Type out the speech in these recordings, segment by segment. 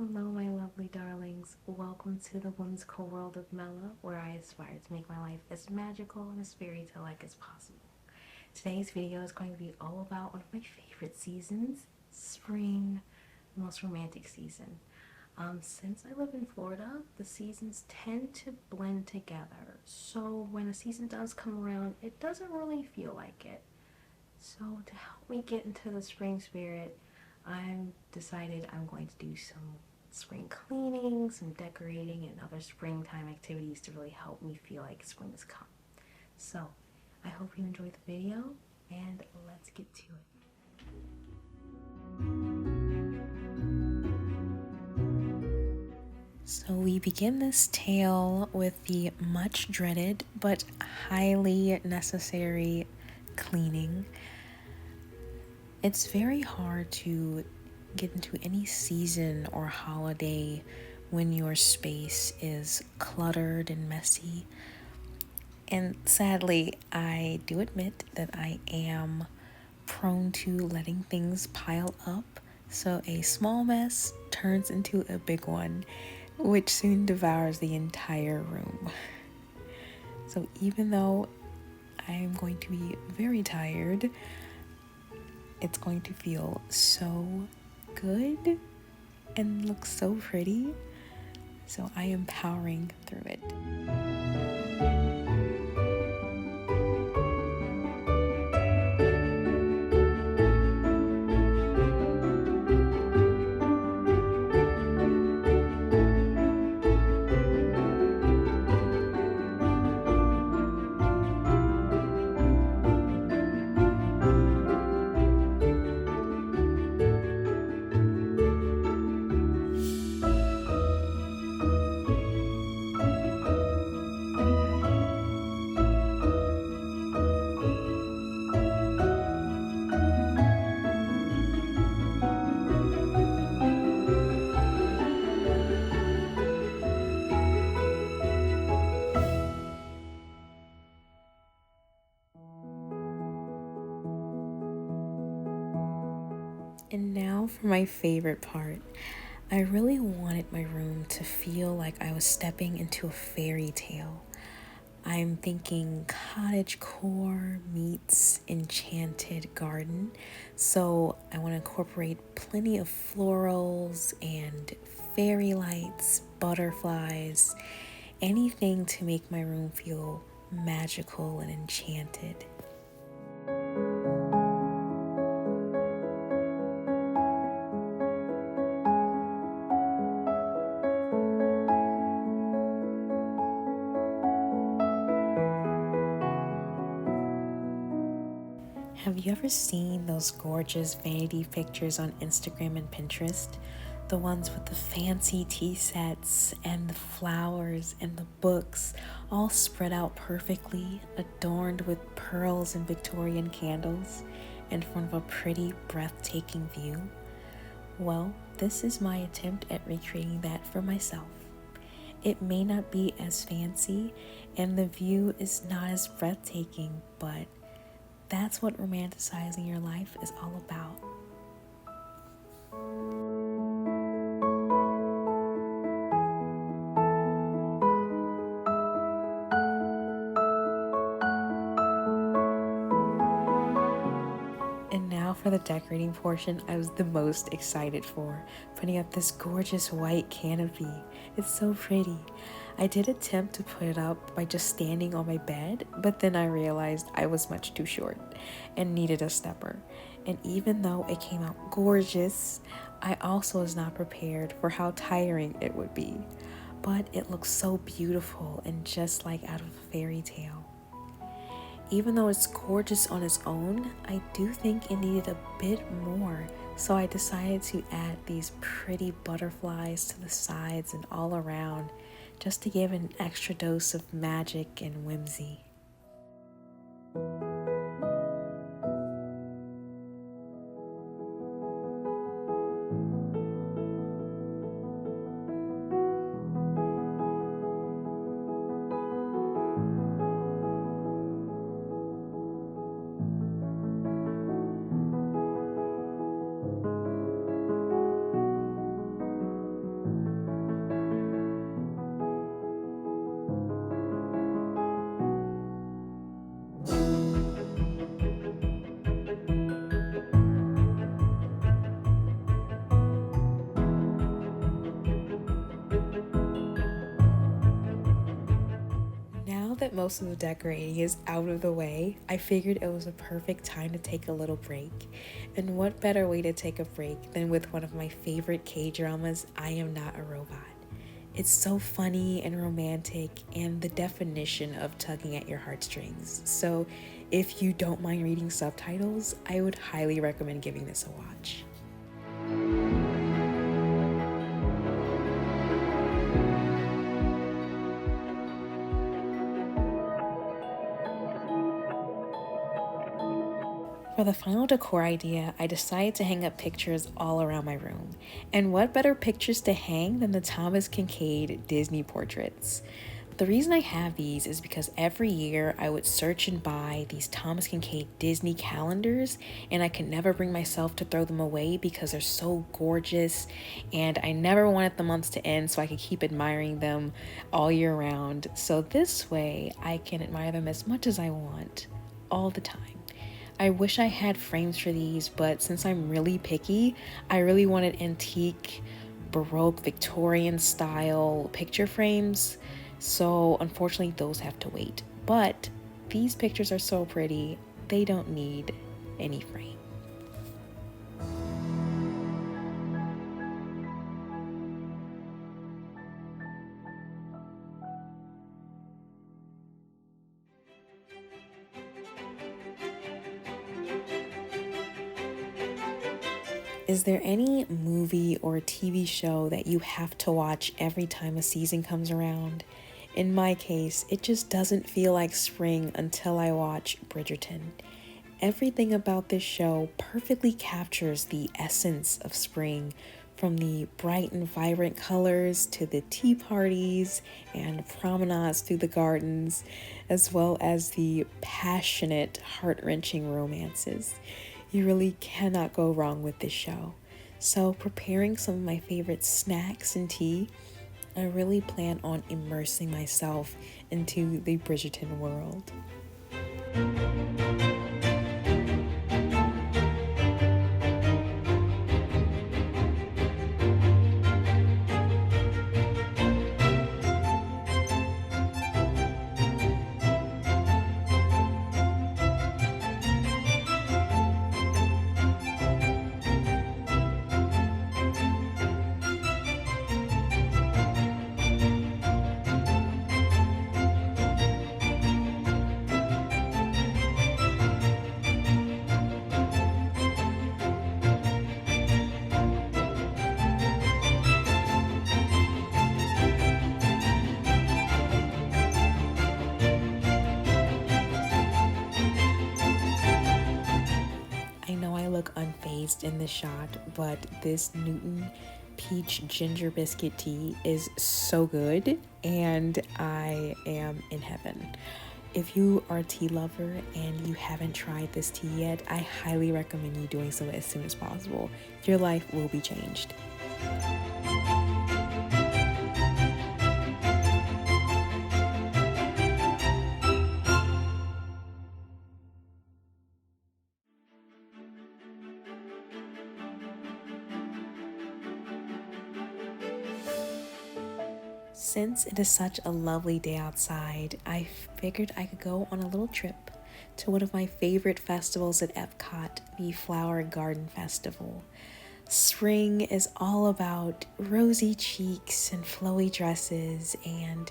Hello, my lovely darlings. Welcome to the whimsical world of Mella, where I aspire to make my life as magical and as fairy tale like as possible. Today's video is going to be all about one of my favorite seasons, spring, the most romantic season. Since I live in Florida, the seasons tend to blend together. So when a season does come around, it doesn't really feel like it. So to help me get into the spring spirit, I've decided I'm going to do some spring cleaning, some decorating, and other springtime activities to really help me feel like spring has come. So I hope you enjoyed the video, and let's get to it. So we begin this tale with the much dreaded but highly necessary cleaning. It's very hard to get into any season or holiday when your space is cluttered and messy. And sadly, I do admit that I am prone to letting things pile up, so a small mess turns into a big one, which soon devours the entire room. So even though I am going to be very tired, it's going to feel so good and look so pretty. So I am powering through it. And now for my favorite part. I really wanted my room to feel like I was stepping into a fairy tale. I'm thinking cottagecore meets enchanted garden. So I want to incorporate plenty of florals and fairy lights, butterflies, anything to make my room feel magical and enchanted. Have you ever seen those gorgeous vanity pictures on Instagram and Pinterest? The ones with the fancy tea sets and the flowers and the books all spread out perfectly, adorned with pearls and Victorian candles in front of a pretty, breathtaking view? Well, this is my attempt at recreating that for myself. It may not be as fancy and the view is not as breathtaking, but that's what romanticizing your life is all about. And now for the decorating portion I was the most excited for, putting up this gorgeous white canopy. It's so pretty. I did attempt to put it up by just standing on my bed, but then I realized I was much too short and needed a stepper. And even though it came out gorgeous, I also was not prepared for how tiring it would be. But it looks so beautiful and just like out of a fairy tale. Even though it's gorgeous on its own, I do think it needed a bit more, so I decided to add these pretty butterflies to the sides and all around, just to give an extra dose of magic and whimsy. that most of the decorating is out of the way, I figured it was a perfect time to take a little break. And what better way to take a break than with one of my favorite K-dramas, I Am Not a Robot. It's so funny and romantic and the definition of tugging at your heartstrings. So if you don't mind reading subtitles, I would highly recommend giving this a watch. For the final decor idea, I decided to hang up pictures all around my room. And what better pictures to hang than the Thomas Kinkade Disney portraits? The reason I have these is because every year I would search and buy these Thomas Kinkade Disney calendars, and I could never bring myself to throw them away because they're so gorgeous, and I never wanted the months to end so I could keep admiring them all year round. So this way I can admire them as much as I want all the time. I wish I had frames for these, but since I'm really picky, I really wanted antique, Baroque, Victorian style picture frames. So unfortunately, those have to wait. But these pictures are so pretty, they don't need any frame. Is there any movie or TV show that you have to watch every time a season comes around? In my case, it just doesn't feel like spring until I watch Bridgerton. Everything about this show perfectly captures the essence of spring, from the bright and vibrant colors to the tea parties and promenades through the gardens, as well as the passionate, heart-wrenching romances. You really cannot go wrong with this show. So, preparing some of my favorite snacks and tea, I really plan on immersing myself into the Bridgerton world. I know I look unfazed in this shot, but this Newton peach ginger biscuit tea is so good and I am in heaven. If you are a tea lover and you haven't tried this tea yet, I highly recommend you doing so as soon as possible. Your life will be changed. Since it is such a lovely day outside, I figured I could go on a little trip to one of my favorite festivals at Epcot, the Flower Garden Festival. Spring is all about rosy cheeks and flowy dresses and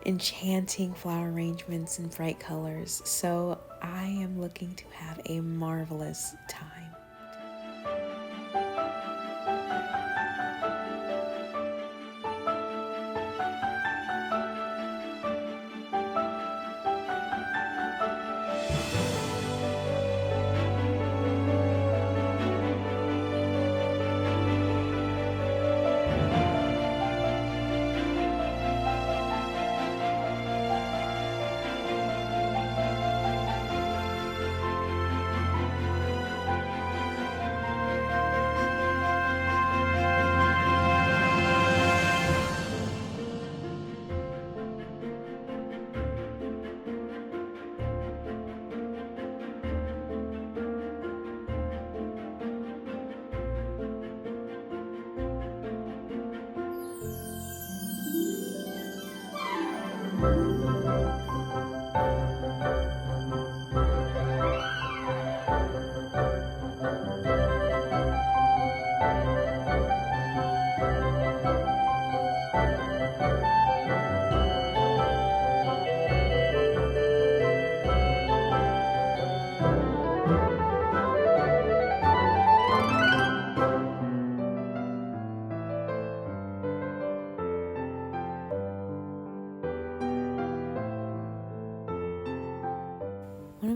enchanting flower arrangements and bright colors, so I am looking to have a marvelous time.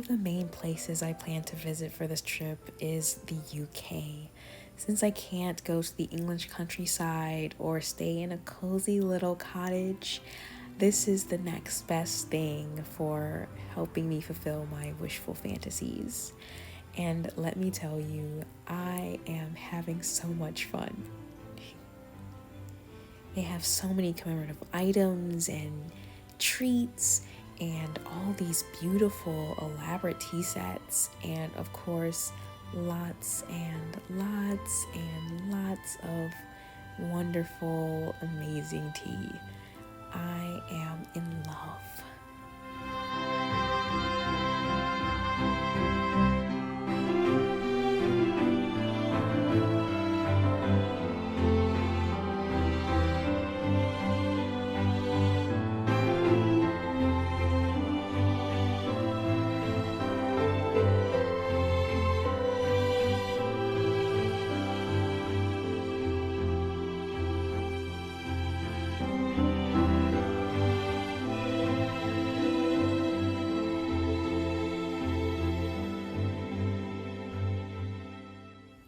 the main places I plan to visit for this trip is the UK. Since I can't go to the English countryside or stay in a cozy little cottage, this is the next best thing for helping me fulfill my wishful fantasies. And let me tell you, I am having so much fun. They have so many commemorative items and treats and all these beautiful elaborate tea sets, and of course lots and lots and lots of wonderful amazing tea. I am in love.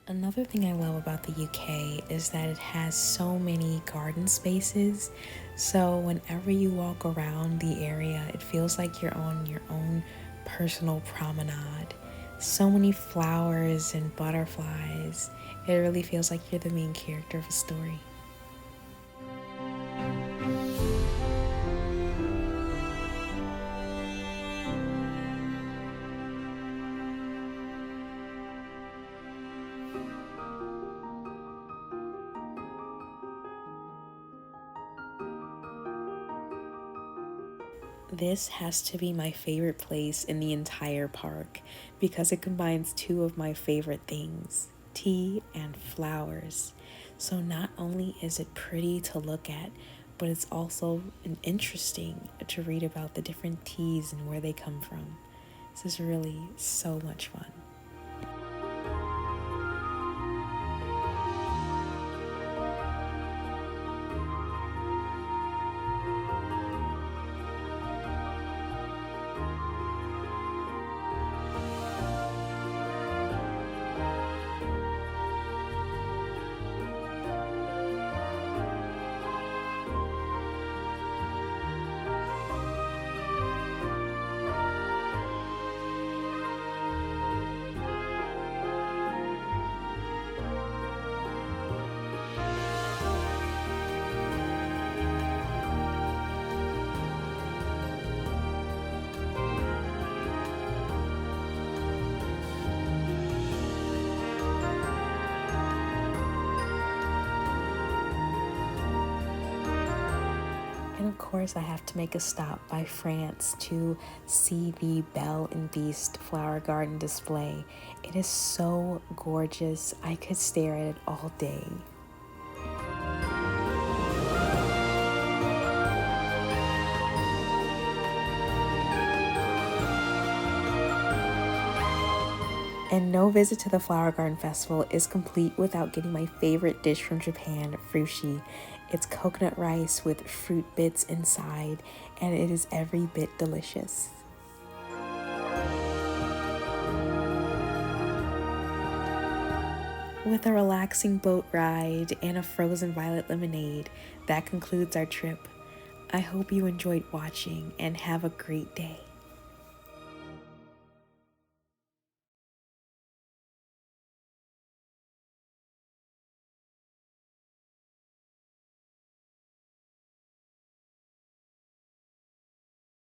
Another thing I love about the UK is that it has so many garden spaces. So whenever you walk around the area, it feels like you're on your own personal promenade. So many flowers and butterflies. It really feels like you're the main character of a story. This has to be my favorite place in the entire park because it combines two of my favorite things, tea and flowers. So not only is it pretty to look at, but it's also interesting to read about the different teas and where they come from. This is really so much fun. And of course, I have to make a stop by France to see the Belle and Beast flower garden display. It is so gorgeous. I could stare at it all day. And no visit to the Flower Garden Festival is complete without getting my favorite dish from Japan, frushi. It's coconut rice with fruit bits inside, and it is every bit delicious. With a relaxing boat ride and a frozen violet lemonade, that concludes our trip. I hope you enjoyed watching and have a great day.